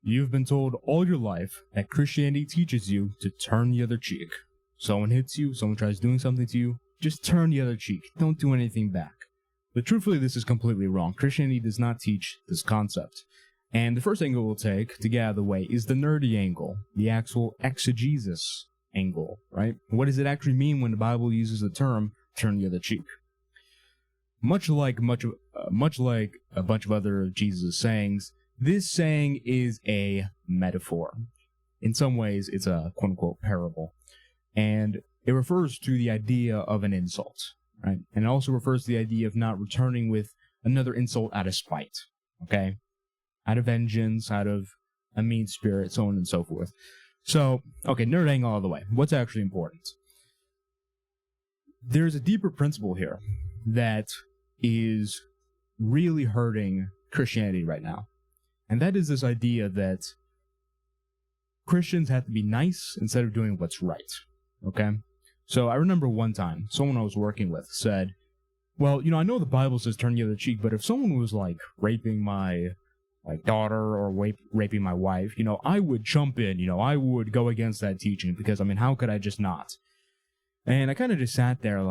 You've been told all your life that Christianity teaches you to turn the other cheek. Someone hits you, someone tries doing something to you, just turn the other cheek. Don't do anything back. But truthfully, this is completely wrong. Christianity does not teach this concept. And the first angle we'll take to get out of the way is the nerdy angle, the actual exegesis angle, right? What does it actually mean when the Bible uses the term turn the other cheek? Much like a bunch of other of Jesus' sayings, this saying is a metaphor. In some ways, it's a quote-unquote parable. And it refers to the idea of an insult, right? And it also refers to the idea of not returning with another insult out of spite, okay? Out of vengeance, out of a mean spirit, so on and so forth. So, okay, nerd angle all the way. What's actually important? There's a deeper principle here that is really hurting Christianity right now. And that is this idea that Christians have to be nice instead of doing what's right, okay? So I remember one time, someone I was working with said, well, I know the Bible says turn the other cheek, but if someone was, raping my daughter or raping my wife, I would jump in, I would go against that teaching because, how could I just not? And I kind of just sat there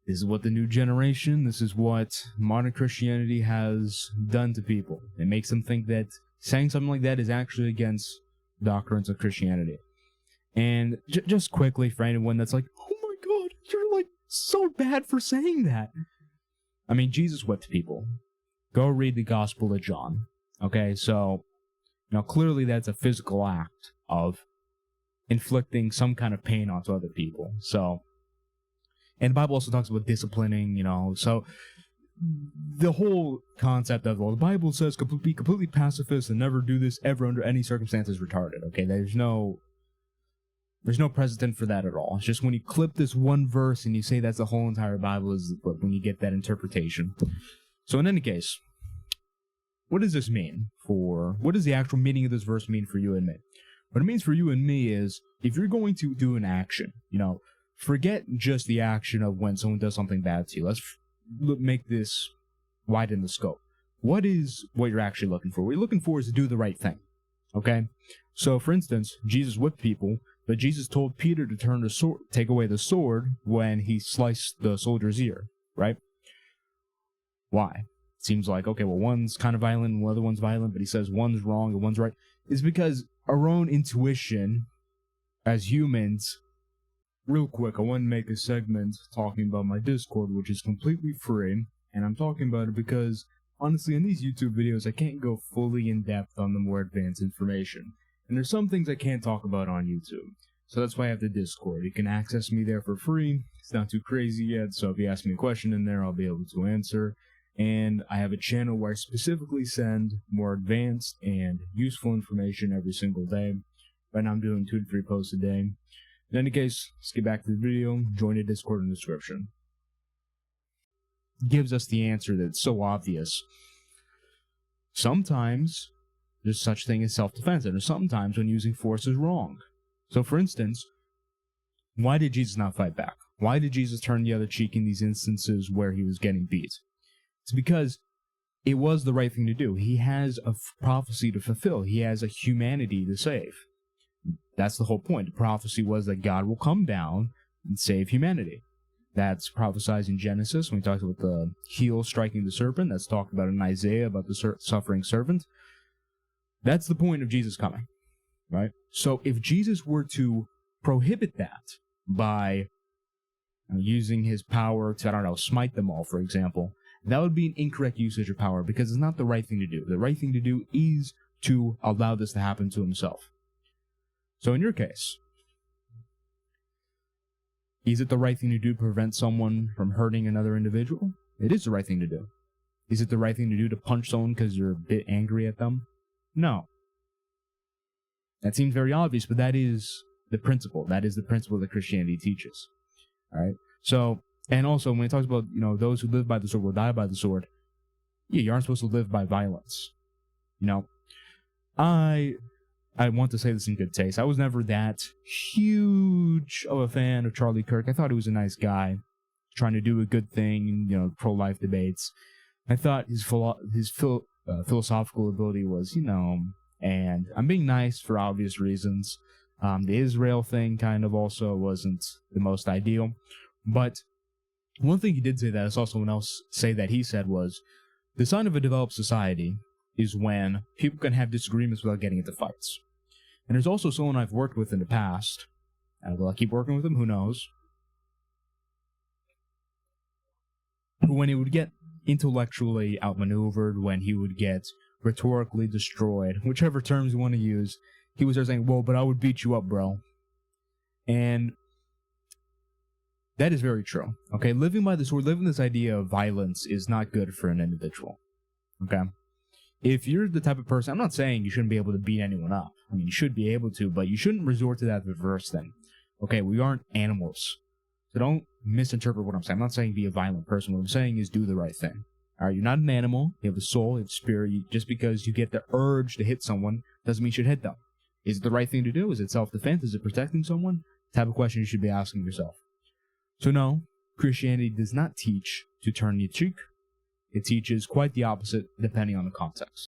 this is what the new generation, this is what modern Christianity has done to people. It makes them think that saying something like that is actually against doctrines of Christianity. And just quickly, for anyone that's like, oh my god, you're so bad for saying that. Jesus whipped people. Go read the Gospel of John. Okay, so, clearly that's a physical act of inflicting some kind of pain onto other people. So, and the Bible also talks about disciplining, so the whole concept of, the Bible says be completely pacifist and never do this ever under any circumstances retarded, okay? There's no precedent for that at all. It's just when you clip this one verse and you say that's the whole entire Bible is when you get that interpretation. So in any case, what does this mean what does the actual meaning of this verse mean for you and me? What it means for you and me is, if you're going to do an action, forget just the action of when someone does something bad to you. Let's make this widen the scope. What is what you're actually looking for? What you're looking for is to do the right thing. Okay? So, for instance, Jesus whipped people, but Jesus told Peter to take away the sword when he sliced the soldier's ear, right? Why? It seems like, okay, well, one's kind of violent and the other one's violent, but he says one's wrong and one's right. It's because our own intuition as humans. Real quick, I want to make a segment talking about my Discord, which is completely free, and I'm talking about it because, honestly, in these YouTube videos, I can't go fully in depth on the more advanced information, and there's some things I can't talk about on YouTube, so that's why I have the Discord. You can access me there for free. It's not too crazy yet, so if you ask me a question in there, I'll be able to answer, and I have a channel where I specifically send more advanced and useful information every single day. Right now I'm doing 2 to 3 posts a day. In any case, let's get back to the video. Join the Discord in the description. Gives us the answer that's so obvious. Sometimes there's such thing as self-defense, and sometimes when using force is wrong. So, for instance, why did Jesus not fight back? Why did Jesus turn the other cheek in these instances where he was getting beat? It's because it was the right thing to do. He has a prophecy to fulfill. He has a humanity to save. That's the whole point. The prophecy was that God will come down and save humanity. That's prophesied in Genesis when he talks about the heel striking the serpent. That's talked about in Isaiah about the suffering servant. That's the point of Jesus coming, right? So if Jesus were to prohibit that by using his power to, smite them all, for example, that would be an incorrect usage of power because it's not the right thing to do. The right thing to do is to allow this to happen to himself. So in your case, is it the right thing to do to prevent someone from hurting another individual? It is the right thing to do. Is it the right thing to do to punch someone because you're a bit angry at them? No. That seems very obvious, but that is the principle. That is the principle that Christianity teaches. All right? So, and also when it talks about, those who live by the sword will die by the sword, yeah, you aren't supposed to live by violence. I want to say this in good taste. I was never that huge of a fan of Charlie Kirk. I thought he was a nice guy. trying to do a good thing, pro-life debates. I thought his philosophical ability was, and I'm being nice for obvious reasons. The Israel thing kind of also wasn't the most ideal. But one thing he did say that I saw someone else say that he said was, the sign of a developed society is when people can have disagreements without getting into fights. And there's also someone I've worked with in the past, and will I keep working with him? Who knows? Who, when he would get intellectually outmaneuvered, when he would get rhetorically destroyed, whichever terms you want to use, he was there saying, well, but I would beat you up, bro. And that is very true. Okay, living by the sword, living this idea of violence is not good for an individual. Okay? If you're the type of person, I'm not saying you shouldn't be able to beat anyone up. I mean, you should be able to, but you shouldn't resort to that reverse thing. Okay, we aren't animals. So don't misinterpret what I'm saying. I'm not saying be a violent person. What I'm saying is do the right thing. Alright, you're not an animal. You have a soul, you have a spirit. Just because you get the urge to hit someone doesn't mean you should hit them. Is it the right thing to do? Is it self-defense? Is it protecting someone? The type of question you should be asking yourself. So no, Christianity does not teach to turn the cheek. It teaches quite the opposite depending on the context.